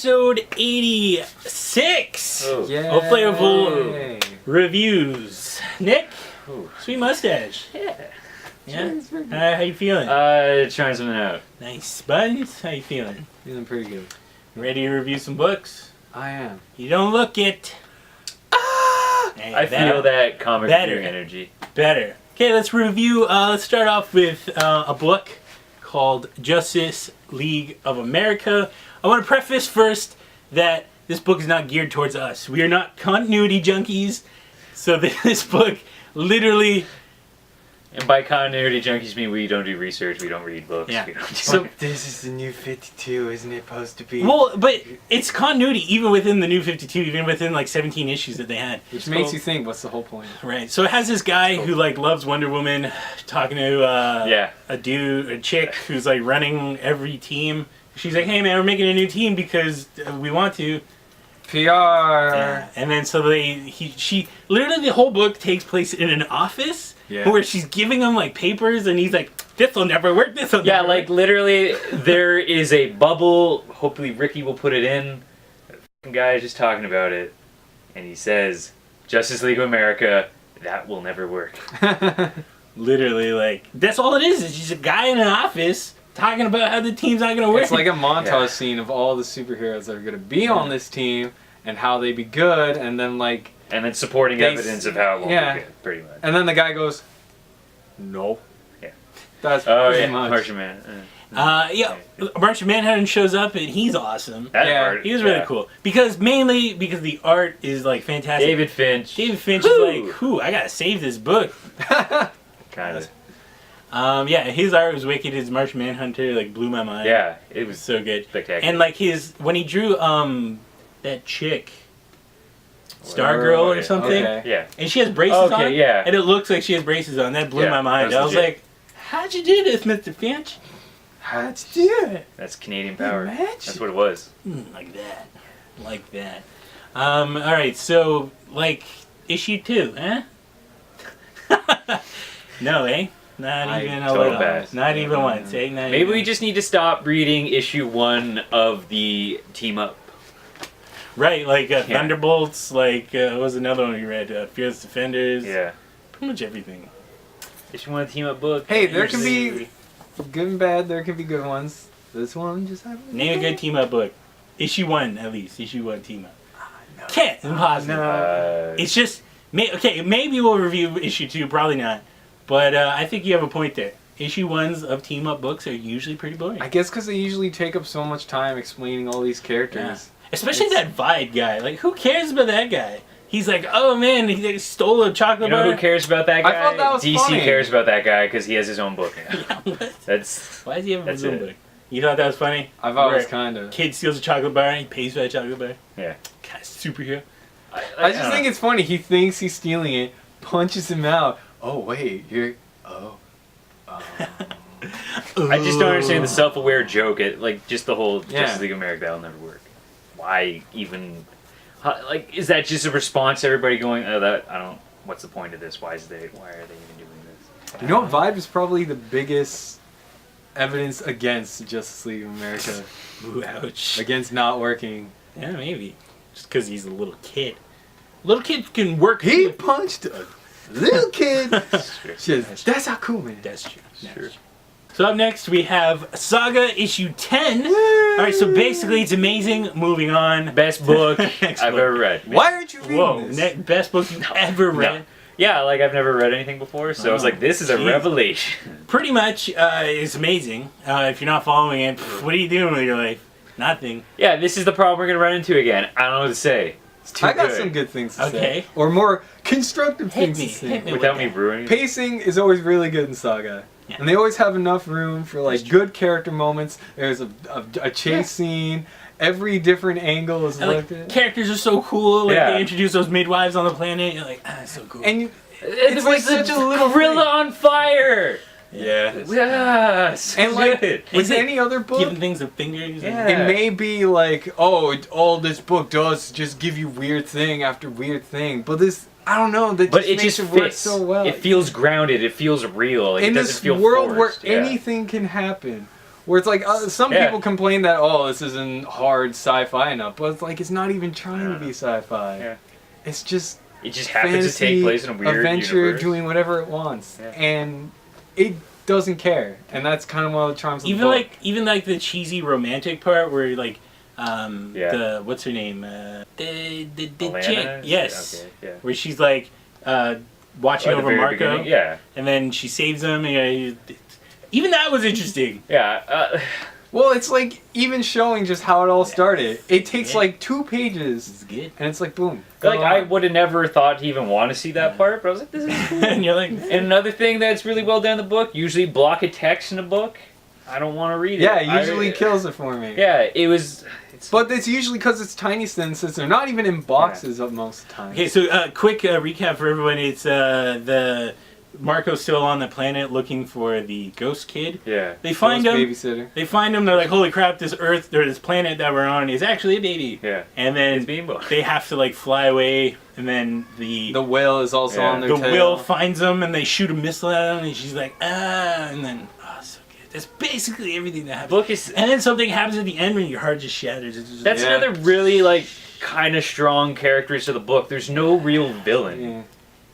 episode 86 Oh. of Flavourful Reviews. Nick, sweet mustache. Yeah. How you feeling? Trying something out. Nice. Buns, how you feeling? Feeling pretty good. Ready to review some books? I am. You don't look it. Hey, I feel that comic reviewing energy. Better. Okay, let's review. Let's start off with a book called Justice League of America. I want to preface first that this book is not geared towards us. We are not continuity junkies, so this book literally... And by continuity junkies mean we don't do research, we don't read books. Yeah. We don't do So this is the new 52, isn't it supposed to be? Well, but it's continuity even within the new 52, even within like 17 issues that they had. Which makes you think, what's the whole point? Right. So it has this guy who like loves Wonder Woman talking to a chick who's like running every team. She's like, "Hey man, we're making a new team because we want to." PR. Yeah. And then so she literally the whole book takes place in an office where she's giving him like papers and he's like, "This will never work. This will never like work." literally there is a bubble. Hopefully Ricky will put it in. The guy is just talking about it, and he says, "Justice League of America, that will never work." Literally, like that's all it is. It's just a guy in an office talking about how the team's not gonna work. It's like a montage scene of all the superheroes that are going to be on this team and how they be good, and then like... And then supporting evidence of how it won't be good, pretty much. And then the guy goes, "No." Yeah. That's pretty much. Martian Man. Martian Manhunter shows up and he's awesome. That part, he was really cool mainly because the art is like fantastic. David Finch is like, I gotta save this book. kind of. His art was wicked. His Martian Manhunter like blew my mind. Yeah, it was so good, spectacular. And like when he drew that chick, Stargirl or something. Okay. Yeah. And she has braces on. Yeah. And it looks like she has braces on. That blew my mind. I was like, how'd you do this, Mr. Finch? How'd you do it? That's Canadian power. That's what it was. Like that. Alright, so, like, issue 2, eh? No, eh? Not even a little. Not even once, eh? Maybe we just need to stop reading issue 1 of the team up. Right, like Thunderbolts, like, what was another one you read? Fearless Defenders. Yeah. Pretty much everything. Issue 1 of the team up book. Hey, there can be good and bad, there can be good ones. This one just happened. Name a good team up book. Issue 1, at least. Issue 1 team up. No. Can't. Impossible. No. It's just, maybe we'll review issue 2, probably not. But I think you have a point there. Issue 1s of team up books are usually pretty boring. I guess because they usually take up so much time explaining all these characters. Yeah. Especially that Vide guy. Like, who cares about that guy? He's like, oh man, he stole a chocolate bar. You know who cares about that guy? I thought that was DC funny. cares about that guy because he has his own book now. Yeah, what? Why does he have his own book? You thought that was funny? I thought it was kind of. Kid steals a chocolate bar and he pays for that chocolate bar. Yeah. Kind of superhero. I just think it's funny. He thinks he's stealing it, punches him out. Oh wait, you're. Oh. I just don't understand the self-aware joke at like just the whole Justice League of America. That'll never work. Why even? Like, is that just a response to everybody going, "Oh, that I don't. What's the point of this? Why are they even doing this?" You know what? Vibe is probably the biggest evidence against Justice League of America. Ooh, ouch. Against not working. Yeah, maybe. Just because he's a little kid. Little kids can work. He punched a little kid. That's how cool, man. That's true. So up next we have Saga issue 10. Alright, so basically it's amazing. Moving on. Best book I've ever read. Why aren't you reading this? Best book you've ever read. No. Yeah, like I've never read anything before, so I was like, this is a revelation. Pretty much, it's amazing. If you're not following it, what are you doing with your life? Nothing. Yeah, this is the problem we're going to run into again. I don't know what to say. It's too I got good. some good things to say. Okay. Or more constructive things to say. Hit me Without with me that. ruining it. Pacing is always really good in Saga. Yeah. And they always have enough room for like good character moments. There's a chase scene. Every different angle is looked at. Characters are so cool. Like they introduce those midwives on the planet. You're like, it's so cool. And It's like such a little gorilla on fire. Yeah. Yes. And like good. with any other book, giving things a fingers. Yeah. it may be like, oh, all this book does is just give you weird thing after weird thing. But this, I don't know, that But just it makes just it work fits. so well. It feels grounded. It feels real. Like, in it doesn't this feel world forced. where anything can happen, Where it's like some Yeah. people complain that this isn't hard sci-fi enough, but it's like it's not even trying to be sci-fi. Yeah. It's just It just happens fantasy, to take place in a weird adventure, universe. doing whatever it wants, Yeah. and it doesn't care, and that's kind of one of the charms of the book. Even like the cheesy romantic part where like Yeah. the what's her name the Alana? chick, yes, Okay, yeah. where she's like watching At the over very Marco, beginning, yeah. and then she saves him. Even that was interesting. Yeah. Well, it's like even showing just how it all started. It takes Yeah. like 2 pages, It's good. and it's like boom. Like, go I on. would have never thought to even want to see that part, but I was like, this is cool. And you're like, And another thing that's really well done in the book, usually block of text in a book, I don't want to read it. Yeah, it usually kills it for me. Yeah, it was... But it's usually because it's tiny sentences. They're not even in boxes of most of the time. okay, so quick recap for everyone. It's the Marco's still on the planet looking for the ghost kid. Yeah. They find Ghost him. babysitter. They find him. They're like, "Holy crap! This Earth or this planet that we're on is actually a baby." Yeah. And then It's Beanbo. they have to like fly away, and then the whale is also on their tail. whale finds them, and they shoot a missile at him, and she's like, "Ah!" And then so good. That's basically everything that happens. Book is... And then something happens at the end when your heart just shatters. It's just, That's Yeah. another really, like, kind of strong characteristic of the book. There's no real villain. Yeah.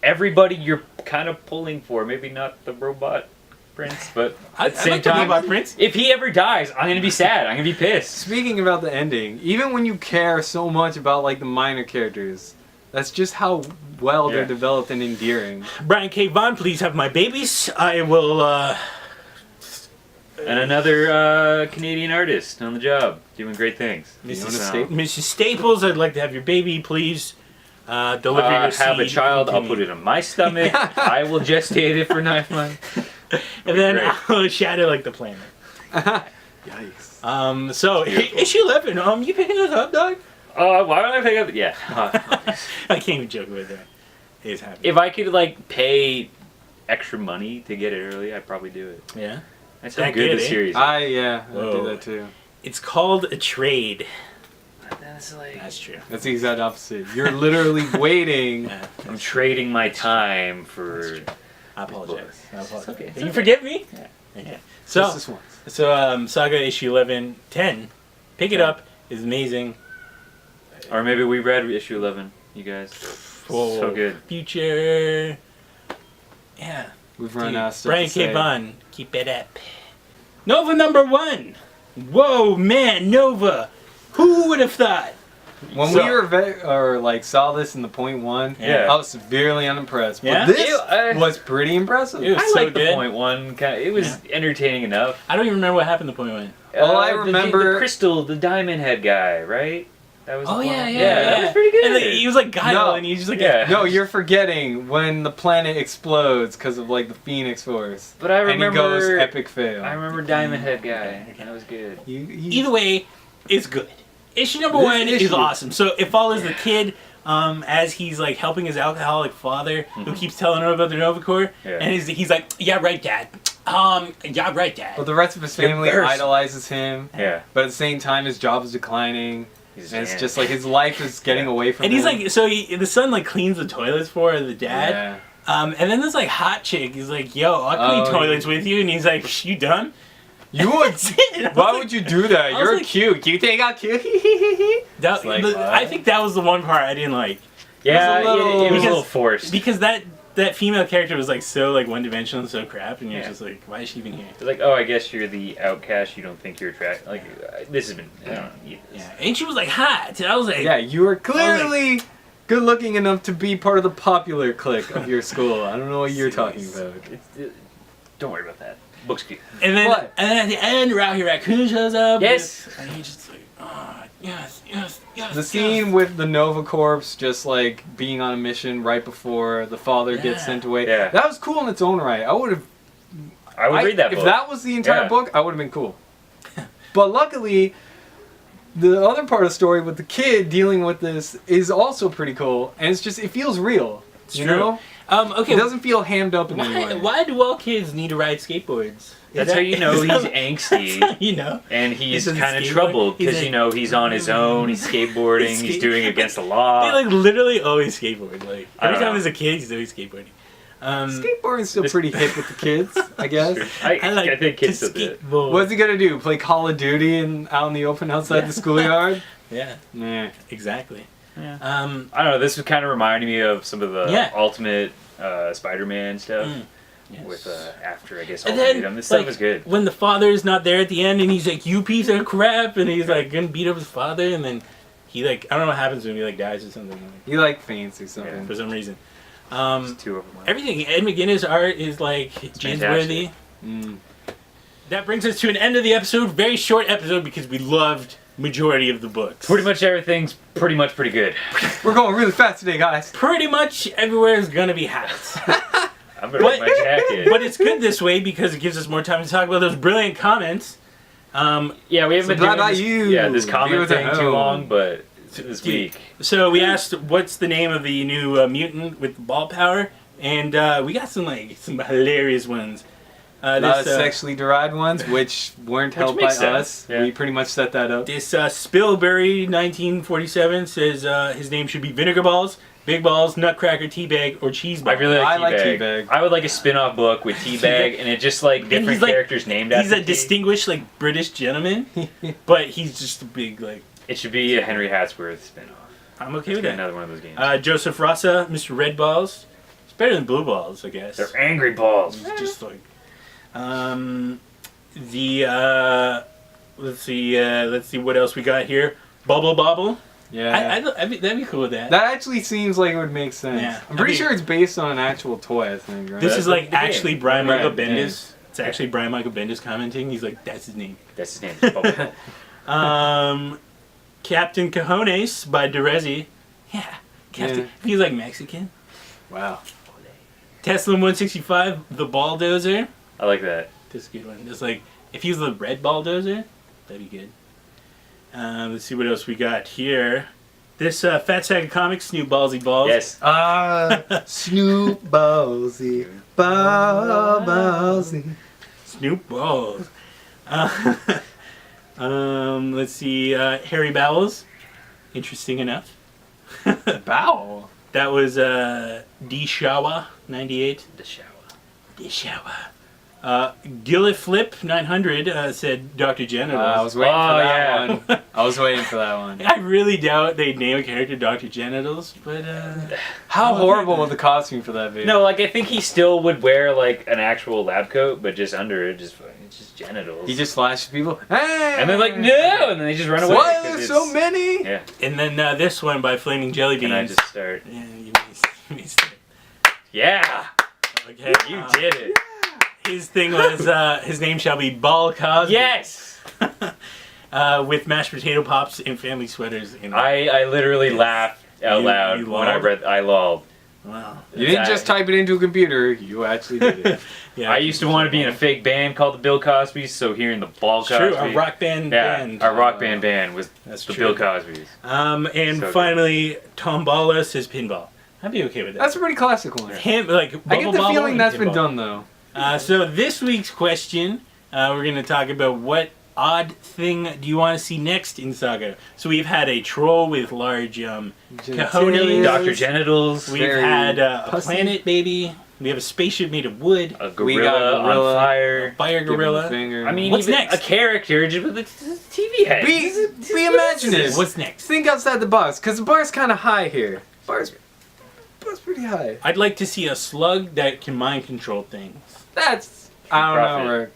Everybody you're kind of pulling for. Maybe not the robot prince, but I at the same like the time, Robot Prince. if he ever dies, I'm gonna be sad. I'm gonna be pissed. Speaking about the ending, even when you care so much about like the minor characters, that's just how well they're Yeah. developed and endearing. Brian K. Vaughan, please have my babies. I will. And another Canadian artist on the job, doing great things. Fiona So, Staples. Mrs. Staples, I'd like to have your baby, please. Deliver your have a seed child. to I'll me. put it in my stomach. I will gestate it for 9 months. And then Great. I'll shatter like the planet. Yikes. So Beautiful. issue 11. You picking this up, dog? Why would I pick up? Yeah. I can't even joke with that. It's happening. If I could like pay extra money to get it early, I'd probably do it. Yeah. That's how That good good, the eh? series is. I do Whoa. that too. It's called a trade. That's like That's true. That's the exact opposite. You're literally waiting. Yeah, I'm trading my time for. I apologize. I apologize. okay. You forgive me? Yeah. Okay. Just So, this once. Saga issue 11, 10. Pick it up. It's amazing. Or maybe we read issue 11. You guys. Whoa. So good. Future. Yeah. We've run Dude, out of stuff Brian to K. say. Vaughan, keep it up. Nova number 1. Whoa, man, Nova. Who would have thought? When So- we were saw this in the point one, Yeah. I was severely unimpressed. But Yeah? this Ew, was pretty impressive. It was I so like the good. point one. It was entertaining enough. I don't even remember what happened to point 1. All I the remember- crystal, the diamond head guy, right? That was. Oh, the yeah, one. yeah. That was pretty good. And he was like Guile, No. and he's just like, Yeah. No, you're forgetting when the planet explodes because of like the Phoenix Force. But I And he goes remember. epic fail. I remember Diamond Head guy. Okay. That was good. Either way, it's good. Issue number This 1 is issue- awesome. So it follows the kid as he's like helping his alcoholic father, who keeps telling him about the Nova Corps, Yeah. and he's like, "Yeah, right, Dad. Yeah, right, Dad." But the rest of his family You're cursed. idolizes him. Yeah. But at the same time, his job is declining. He's And it's man. just like his life is getting away from And him. he's like, so the son like cleans the toilets for the dad. Yeah. And then this like hot chick is like, "Yo, I'll clean Oh, toilets with you," and he's like, "Psh, "You done?" You would. That's it. And I was Why like- would you do that? I was You're like- cute. You think I'm cute? That, It's like, I think that was the one part I didn't like Yeah, It was a little- it was a Because- little forced. because that female character was like so like one dimensional and so crap, and you're Yeah. just like, why is she even here? It's like, oh, I guess you're the outcast. You don't think you're attractive. Like, this has been. I don't know. Yeah, and she was like hot. I was like, Yeah, you are clearly good looking enough to be part of the popular clique of your school. I don't know what you're talking about. Don't worry about that. Book's cute. And then What? at the end, Rocky Raccoon shows up. Yes. and he's just like, oh, yes, yes, yes. The yes." scene with the Nova Corps just like being on a mission right before the father Yeah. gets sent away. Yeah. That was cool in its own right. I would have. I would read that book. If that was the entire Yeah. book, I would have been cool. But luckily, the other part of the story with the kid dealing with this is also pretty cool, and it's just it feels real. It's you true. know, Okay. it doesn't feel hammed up in any Why, way. why do all kids need to ride skateboards? That's how you know is he's that- angsty. You know. And he's He doesn't kind of skateboard? troubled He's because, like- you know, he's on his own, he's skateboarding, he's doing it against the They law. like literally always skateboard. Like I every don't time know. there's a kid, he's always skateboarding. Skateboarding's still pretty hip with the kids, I guess. I think kids still do it. What's he gonna do? Play Call of Duty and out in the open outside the schoolyard? Yeah, Nah. exactly. Yeah. I I don't know. This was kind of reminding me of some of the Ultimate Spider-Man stuff. Yes. With after I guess And Ultimate. then, This like, stuff is good. when the father is not there at the end, and he's like, "You piece of crap," and he's like gonna beat up his father, and then he like I don't know what happens to him. He like dies or something He like faints or something. for some reason. Just two of them. Everything Ed McGuinness art is like jizz-worthy. That brings us to an end of the episode. Very short episode because we loved majority of the books. Pretty much everything's pretty good. We're going really fast today, guys. Pretty much everywhere is gonna be hats. I'm gonna wear my jacket. But it's good this way because it gives us more time to talk about those brilliant comments. Yeah, we haven't been doing this comment thing too long, but this week. So we asked, what's the name of the new mutant with ball power? And we got some hilarious ones. Sexually derived ones, which weren't helped by us. Yeah. We pretty much set that up. This Spillberry 1947 says his name should be Vinegar Balls, Big Balls, Nutcracker, Teabag, or Cheese Ball. I really like Teabag. I would like a spin-off book with Teabag, and it just like different characters named after. He's a distinguished British gentleman, but he's just a big It should be a Henry Hatsworth spin-off. I'm okay with that. Another one of those games. Joseph Rassa, Mr. Red Balls. It's better than Blue Balls, I guess. They're angry balls. It's just let's see what else we got here. Bubble Bobble. Yeah. That'd be cool with that. That actually seems like it would make sense. Yeah. I'm pretty sure it's based on an actual toy, I think, right? This is actually Brian Michael Right, Bendis. It's actually Brian Michael Bendis commenting. He's like, that's his name. That's his name. Bubble. Captain Cajones by Derezi. Yeah. Captain. Yeah. He's like Mexican. Wow. Tesla 165, the Balldozer. I like that. This is a good one. It's like, if he was the red Balldozer, that'd be good. Let's see what else we got here. This Fat Saga Comics, Snoop Ballsy Balls. Yes. Snoop Ballsy. Ballsy. Snoop Balls. Let's see. Harry Bowels. Interesting enough. Bowel. That was D. Shawa, 98. The shower. D. Shawa. Gillet Flip 900 said Dr. Genitals. I was waiting for that one. I was waiting for that one. I really doubt they'd name a character Dr. Genitals, but How horrible would the costume for that be? No, I think he still would wear an actual lab coat, but just under it, it's just genitals. He just slashes people. Hey! And they're like, no! And then they just run away. Why are there so many? Yeah. And then this one by Flaming Jelly Beans. Can I just start? Yeah, you may start. Yeah! Okay. You did it. His thing was, his name shall be Ball Cosby. Yes! With mashed potato pops and family sweaters. I literally laughed out loud you when I lolled? read. I lolled. Wow. You didn't just type it into a computer. You actually did it. Yeah, I used to want to be in a fake band called the Bill Cosbys, so hearing the Ball Cosby. True, a rock band. Our rock band was That's the true. Bill Cosbys. And So finally, Tom Balla says pinball. I'd be okay with that. That's a pretty classic one. Him, I get the feeling that's been done, though. So this week's question, we're going to talk about what odd thing do you want to see next in Saga. So we've had a troll with large cojones. Dr. Genitals. We've had a planet baby. We have a spaceship made of wood. A We got gorilla gorilla. on fire. Fire Give him gorilla. the finger. I mean, What's even next? a character just with a TV head. Be imaginative. What's next? Think outside the box, because the bar's kind of high here. Bar's pretty high. I'd like to see a slug that can mind control things. That's I don't Profit. know. Rick.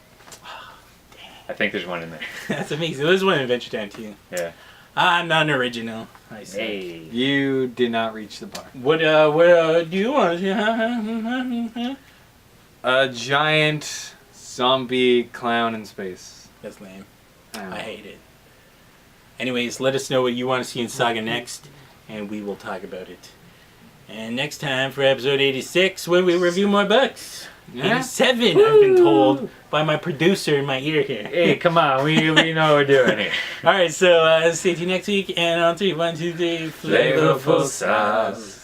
I think there's one in there. That's amazing. There's one in Adventure Time too. Yeah. Non-original. I see. Hey. You did not reach the bar. What do you want? A giant zombie clown in space. That's lame. I I hate it. Anyways, let us know what you want to see in Saga next, and we will talk about it. And next time for episode 86, when we review more books. Yeah? 87, I've been told by my producer in my ear here. Hey, come on. We know what we're doing here. Alright, so stay tuned next week, and on 3, 1, 2, 3, Flavorful sauce.